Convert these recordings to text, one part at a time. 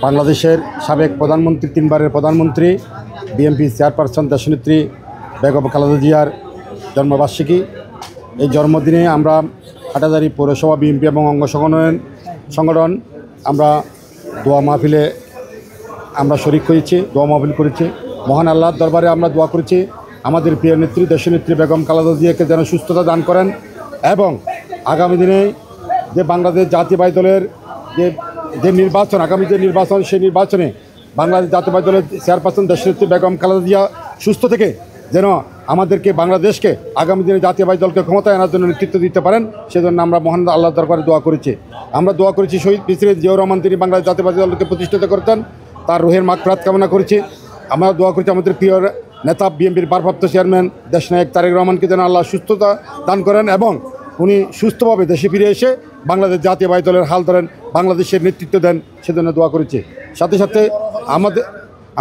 বাংলাদেশের সাবেক প্রধানমন্ত্রী, তিনবারের প্রধানমন্ত্রী, বিএনপি চেয়ারপারসন দেশনেত্রী বেগম খালেদা জিয়ার জন্মবার্ষিকী। এই জন্মদিনে আমরা হাটাজারি পৌরসভা বিএনপি এবং অঙ্গ সংগঠন আমরা দোয়া মাহফিলে আমরা শরিক হয়েছি, দোয়া মাহফিল করেছি। মহান আল্লাহর দরবারে আমরা দোয়া করেছি আমাদের প্রিয় নেত্রী, দেশনেত্রী বেগম খালেদা জিয়াকে যেন সুস্থতা দান করেন এবং আগামী দিনে যে বাংলাদেশ জাতীয়তাবাদী দলের যে নির্বাচন, আগামী যে নির্বাচন, সেই নির্বাচনে বাংলাদেশ জাতীয়তাবাদী দলের চেয়ারপারসন দেশনেত্রী বেগম খালেদা জিয়া সুস্থ থেকে যেন আমাদেরকে, বাংলাদেশকে আগামী দিনে জাতীয়তাবাদী দলকে ক্ষমতায় আনার জন্য নেতৃত্ব দিতে পারেন, সেজন্য আমরা মহান আল্লাহর দরবারে দোয়া করেছি। আমরা দোয়া করেছি শহীদ প্রেসিডেন্ট জিয়াউর রহমান, তিনি বাংলাদেশ জাতীয়তাবাদী দলকে প্রতিষ্ঠিত করতেন, তার রুহের মাগফিরাত কামনা করেছি। আমরা দোয়া করেছি আমাদের প্রিয় নেতা, বিএনপির ভারপ্রাপ্ত চেয়ারম্যান দেশনায়ক তারেক রহমানকে যেন আল্লাহ সুস্থতা দান করেন এবং উনি সুস্থভাবে দেশে ফিরে এসে বাংলাদেশ জাতীয়তাবাদী দলের হাল ধরেন, বাংলাদেশের নেতৃত্ব দেন, সেজন্য দোয়া করেছি। সাথে সাথে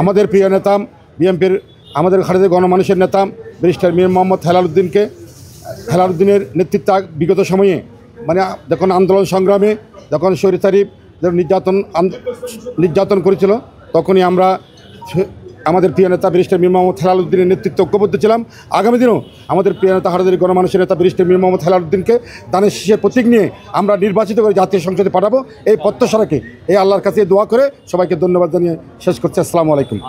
আমাদের প্রিয় নেতা, বিএনপির আমাদের খালেদা গণমানুষের নেতা ব্যারিস্টার মীর মোহাম্মদ হেলালুদ্দিনের নেতৃত্বে বিগত সময়ে যখন আন্দোলন সংগ্রামে, যখন স্বৈরাচারী নির্যাতন করেছিল, তখনই আমরা আমাদের প্রিয় নেতা ব্যারিস্টার মীর মোহাম্মদ হেলালুদ্দিনের নেতৃত্বে ঐক্যবদ্ধ ছিলাম। আগামী দিনেও আমাদের প্রিয় নেতা হাটাজারি গণমানুষের নেতা ব্যারিস্টার মীর মোহাম্মদ হেলালুদ্দিনকে দানের শীষের প্রতীক নিয়ে আমরা নির্বাচিত করে জাতীয় সংসদে পাঠাবো, এই প্রত্যাশা রাখে এই আল্লাহর কাছে দোয়া করে সবাইকে ধন্যবাদ জানিয়ে শেষ করছি। আসসালামু আলাইকুম।